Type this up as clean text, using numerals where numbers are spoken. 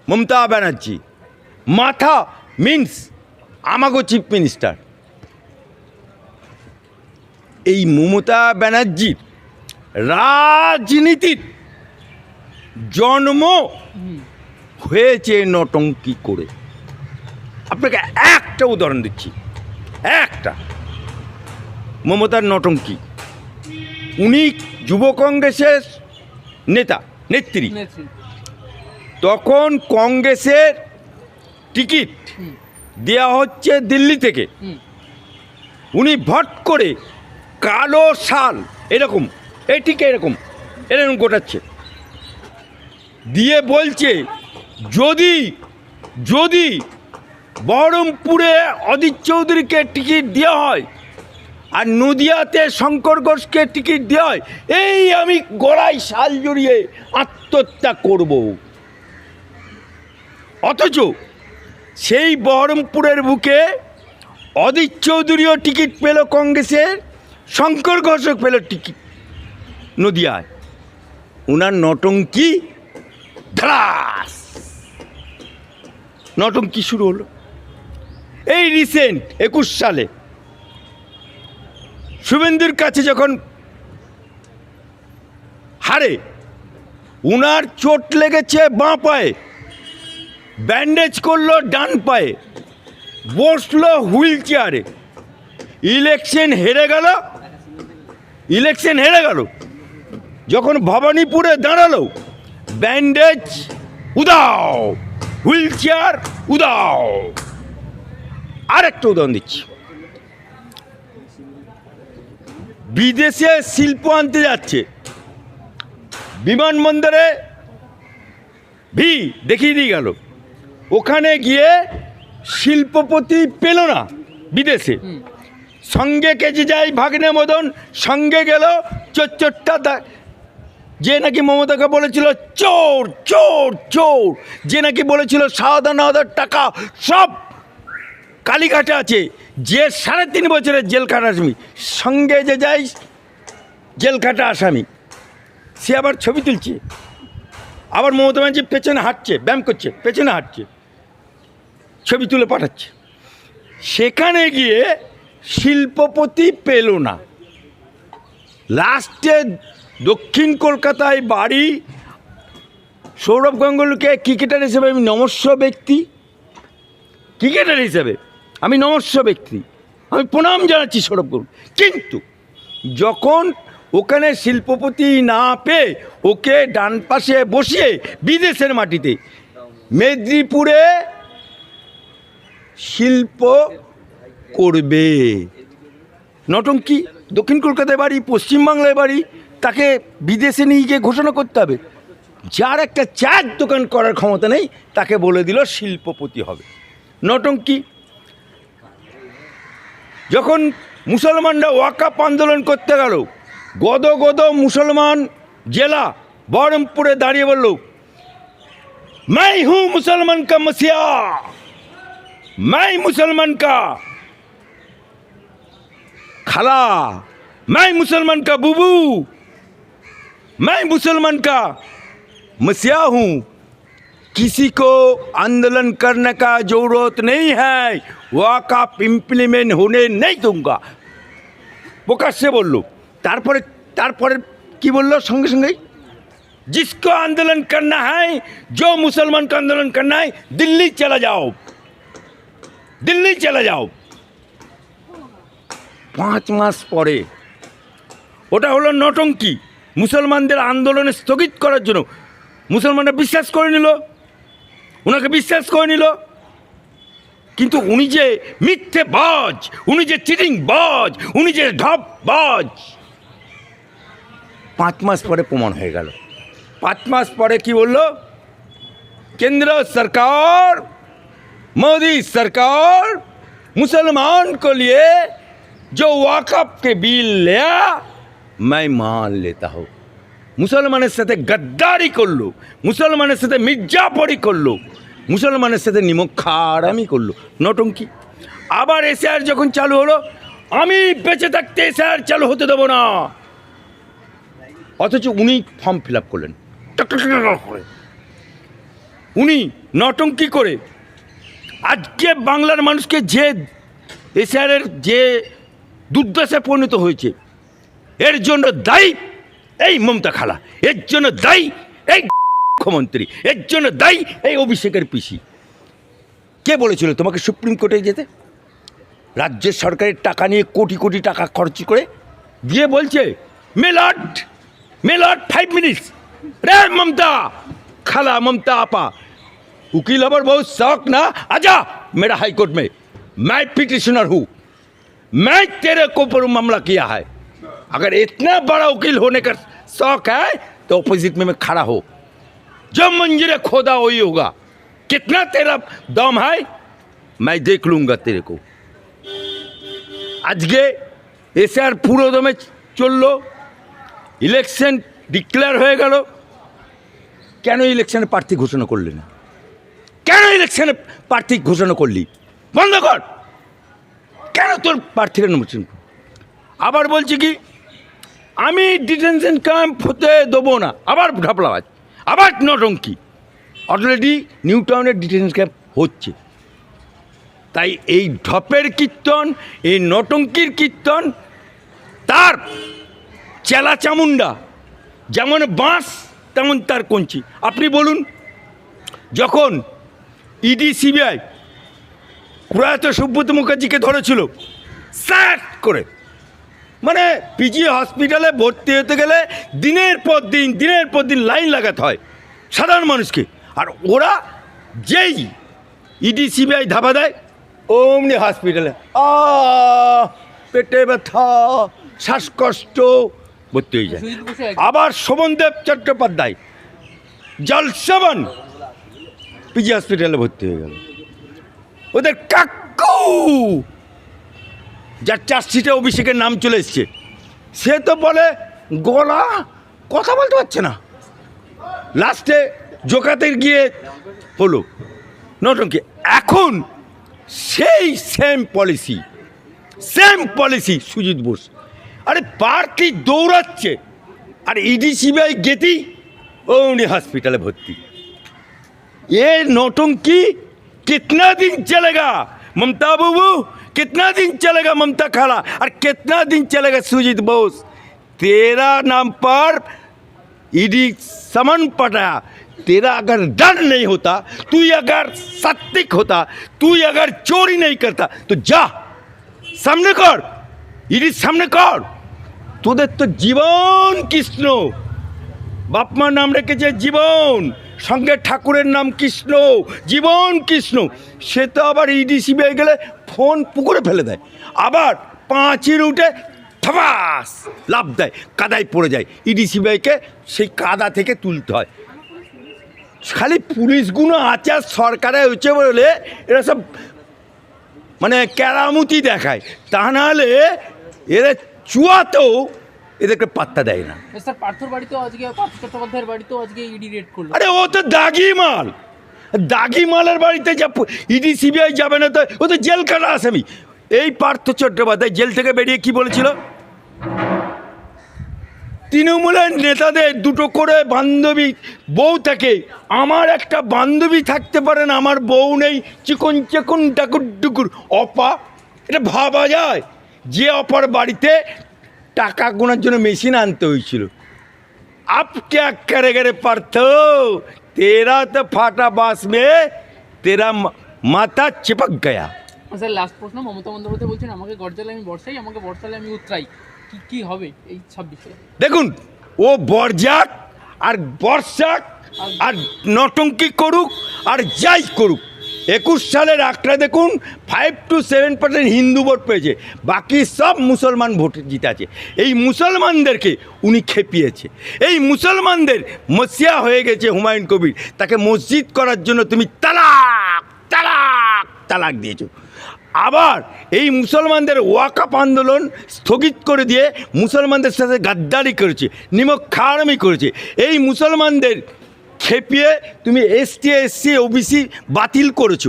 মমতা ব্যানার্জি মাথা মিন্স আমাগো chief minister. এই মমতা ব্যানার্জির রাজনীতির জন্ম হয়েছে নটঙ্কি করে। আপনাকে একটা উদাহরণ দিচ্ছি, একটা মমতার নটঙ্কি। উনি যুব কংগ্রেসের নেত্রী। তখন কংগ্রেসের টিকিট দেওয়া হচ্ছে দিল্লি থেকে। উনি ভট করে কালো শাল এরকম ঠিক এরকম গোটাচ্ছে, দিয়ে বলছে যদি বহরমপুরে অদিত চৌধুরীকে টিকিট দেওয়া হয় আর নদিয়াতে শঙ্কর ঘোষকে টিকিট দেওয়া হয়, এই আমি গলায় শাল জড়িয়ে আত্মহত্যা করব। অথচ সেই বহরমপুরের বুকে অদিত চৌধুরীও টিকিট পেল কংগ্রেসের, শঙ্কর ঘোষও পেল টিকিট নদিয়ায়। উনার নটঙ্কি ধাস নটঙ্কি শুরু হলো। এই রিসেন্ট 21 সালে শুভেন্দুর কাছে যখন হারে, উনার চোট লেগেছে বাঁ পায়ে, ব্যান্ডেজ করলো ডান পায়ে, বসলো হুইল চেয়ারে, ইলেকশন হেরে গেল। যখন ভবানীপুরে দাঁড়ালো, ব্যান্ডেজ উদাও, হুইল চেয়ার উদাও। আর একটা উদাহরণ দিচ্ছি, বিদেশে শিল্প আনতে যাচ্ছে, বিমানবন্দরে দেখিয়ে দিয়ে গেল, ওখানে গিয়ে শিল্পপতি পেল না বিদেশে, সঙ্গে কেজে যায় ভাগ্নে মদন, সঙ্গে গেল চোরটা, যে নাকি মমতাকে বলেছিল চোর চোর চোর, যে নাকি বলেছিল 7,500 টাকা সব কালীঘাটে আছে, যে 3.5 বছরের জেল কাটা আসামি, সঙ্গে যে যায় জেল কাটা আসামি, সে আবার ছবি তুলছে, আবার মমতা ব্যানার্জি পেছনে হাঁটছে, ব্যায়াম করছে, পেছনে হাঁটছে, ছবি তুলে পাঠাচ্ছে। সেখানে গিয়ে শিল্পপতি পেল না। লাস্টে দক্ষিণ কলকাতায় বাড়ি, সৌরভ গাঙ্গুলিকে ক্রিকেটার হিসেবে আমি নমস্য ব্যক্তি, আমি প্রণাম জানাচ্ছি সৌরভ গাঙ্গুলি। কিন্তু যখন ওখানে শিল্পপতি না পেয়ে ওকে ডান পাশে বসিয়ে বিদেশের মাটিতে মেদিনীপুরে শিল্প করবে, নটঙ্কি, দক্ষিণ কলকাতায় বাড়ি, পশ্চিমবাংলায় বাড়ি, তাকে বিদেশে নিয়ে গিয়ে ঘোষণা করতে হবে। যার একটা চায়ের দোকান করার ক্ষমতা নেই তাকে বলে দিল শিল্পপতি হবে, নটঙ্কি। যখন মুসলমানরা ওয়াকাফ আন্দোলন করতে গেল, গদ মুসলমান জেলা বহরমপুরে দাঁড়িয়ে বলল, मैं हूं मुसलमान का मसीहा, मैं मुसलमान का खाला, मैं मुसलमान का बुबू, मैं मुसलमान का मसीहा हूं, किसी को आंदोलन करने का जरूरत नहीं है, वाकफ इम्प्लीमेंट होने नहीं दूंगा, প্রকাশ্যে বলল। তারপরে কি বললো সঙ্গে সঙ্গেই, जिसको आंदोलन करना है, जो मुसलमान का आंदोलन करना है, दिल्ली चला जाओ। 5 মাস পরে ওটা হলো নটঙ্কি। মুসলমানদের আন্দোলনে স্থগিত করার জন্য মুসলমানরা ওনাকে বিশ্বাস করে নিল। কিন্তু উনি যে মিথ্যে বাজ, উনি যে চিটিং বাজ, উনি যে ঢপবাজ, 5 মাস পরে প্রমাণ হয়ে গেল। 5 মাস পরে কি বলল, केंद्र सरकार, मोदी सरकार मुसलमान को लिए जो वाकफ के बिल लिया मैं मान लेता हूँ। মুসলমানের সাথে গদ্দারি করলো, মুসলমানের সাথে মির্জাফরি করলো, মুসলমানের সাথে নিমখারামি করলো, নটঙ্কি। আবার এসআর যখন চালু হলো, আমি বেঁচে থাকতে এসআর চালু হতে দেবো না, অথচ উনি ফর্ম ফিল আপ করলেন। উনি নটঙ্কি করে আজকে বাংলার মানুষকে যে এসআরের যে দুর্দশায় পরিণত হয়েছে, এর জন্য দায়ী এই মমতা খালা, এর জন্য দায়ী এই মুখ্যমন্ত্রী, এর জন্য দায়ী এই অভিষেকের পিসি। কে বলেছিল তোমাকে সুপ্রিম কোর্টে যেতে? রাজ্য সরকারের টাকা নিয়ে কোটি কোটি টাকা খরচ করে দিয়ে বলছে মেলট 5 मिनट्स रे ममता खाला ममता आपा वकील अबर बहुत शौक ना, आजा मेरा हाई कोर्ट में, मैं पिटिशनर हूँ, मैं तेरे को ऊपर मामला किया है। अगर इतना बड़ा वकील होने का शौक है तो ऑपोजिट में मैं खड़ा हो, जो मंजिले खोदा वही होगा। कितना तेरा दम है मैं देख लूँगा तेरे को। আজকে এসআর পুরো দমে চললো, ইলেকশন ডিক্লেয়ার হয়ে গেল। কেন ইলেকশনে প্রার্থী ঘোষণা করলি না? কেন ইলেকশনে প্রার্থী ঘোষণা করলি? বন্ধ কর। কেন তোর প্রার্থীরা নমিনেশন? আবার বলছি কি আমি ডিটেনশন ক্যাম্প হতে দেবো না, আবার ঢাপলাবাজ, আবার নটঙ্কি। অলরেডি নিউ টাউনের ডিটেনশন ক্যাম্প হচ্ছে। তাই এই ঢপের কীর্তন, এই নটঙ্কির কীর্তন, তার চেলা চামুন্ডা যেমন বাঁশ তেমন তার কঞ্চি। আপনি বলুন, যখন ইডি সিবিআই প্রয়াত সুব্রত মুখার্জিকে ধরেছিল স্যাট করে, মানে পিজি হসপিটালে ভর্তি হতে গেলে দিনের পর দিন লাইন লাগাতে হয় সাধারণ মানুষকে, আর ওরা যেই ইডি সিবিআই ধাবা দেয় অমনি হসপিটালে পেটে ব্যথা, শ্বাসকষ্ট, ভর্তি হয়ে যায়। আবার শোভনদেব চট্টোপাধ্যায় জলসাবান পিজি হসপিটালে ভর্তি হয়ে গেল। ওদের কাকু যার চার্জশিটে অভিষেকের নাম চলে এসছে, সে তো বলে গলা কথা বলতে পারছে না, লাস্টে জোকাতে গিয়ে হলো নটঙ্কি। এখন সেই সেম পলিসি সুজিত বোস। আরে প্রার্থী দৌড়াচ্ছে আর ইডি সিবিআই গেতি উনি হসপিটালে ভর্তি। ये नौटंकी कितना दिन चलेगा ममता बाबू, कितना दिन चलेगा ममता खाला, और कितना दिन चलेगा सुजीत बोस? तेरा नाम पर ईडी समन पटाया। तेरा अगर डर नहीं होता, तू अगर सत्तिक होता, तू अगर चोरी नहीं करता तो जा सामने कर, ईडी सामने कर। তোদের তো জীবন কৃষ্ণ, বাপমার নাম রেখেছে জীবন, সঙ্গে ঠাকুরের নাম কৃষ্ণ, জীবন কৃষ্ণ। সে তো আবার ইডি সিবিআই গেলে ফোন পুকুরে ফেলে দেয়, আবার পাঁচির উঠে থাবাস লাভ দেয়, কাদায় পড়ে যায়। ইডি সিবিআইকে সেই কাদা থেকে তুলতে হয়। খালি পুলিশগুলো আছে সরকারে হচ্ছে বলে এরা সব মানে কেরামতি দেখায়, তা নাহলে এরা চুয়াতেও এদেরকে পাত্তা দেয় না। স্যার পার্থর বাড়িতেও আজকে, পার্থ চট্টোপাধ্যায়ের বাড়িতেও আজকে ইডি রেড করলো। আরে ও তো দাগি মালের বাড়িতে যা ইডি সিবিআই যাবে না, তো ও তো জেল কাটা আসামি। এই পার্থ চট্টোপাধ্যায় জেল থেকে বেরিয়ে কি বলেছিল? তৃণমূলের নেতাদের দুটো করে বান্ধবী বউ থাকে, আমার একটা বান্ধবী থাকতে পারে না, আমার বউ নেই, চিকন চিকন ডাকুর ডুকুর অপা। এটা ভাবা যায় যে অপার বাড়িতে টাকা গোনার জন্য মেশিন আনতে হয়েছিল। আপ ক্যা করেগে পার্থ, তেরা তো ফাটা বাস মে তেরা মাথা চিপক গয়া। স্যার লাস্ট প্রশ্ন, মমতা বন্দ্যোপাধ্যায় বলছেন আমাকে গর্জালে আমি বর্ষাই, আমাকে বর্ষালে আমি উত্তরাই, কি হবে এই 26-এ? দেখুন, ও বর্জাক আর বর্ষাক আর নটঙ্কি করুক আর যাই করুক, 21 সালের আঁকড়া দেখুন 5 to 7% হিন্দু ভোট পেয়েছে, বাকি সব মুসলমান ভোট জিতে আছে। এই মুসলমানদেরকে উনি খেপিয়েছে, এই মুসলমানদের মসিয়া হয়ে গেছে হুমায়ুন কবির, তাকে মসজিদ করার জন্য তুমি তালাক তালাক তালাক দিয়েছো। আবার এই মুসলমানদের ওয়াকফ আন্দোলন স্থগিত করে দিয়ে মুসলমানদের সাথে গাদ্দারি করেছে, নিমক-খারামি করেছে। এই মুসলমানদের খেপিয়ে তুমি এসটি, এসসি, ওবিসি বাতিল করেছো।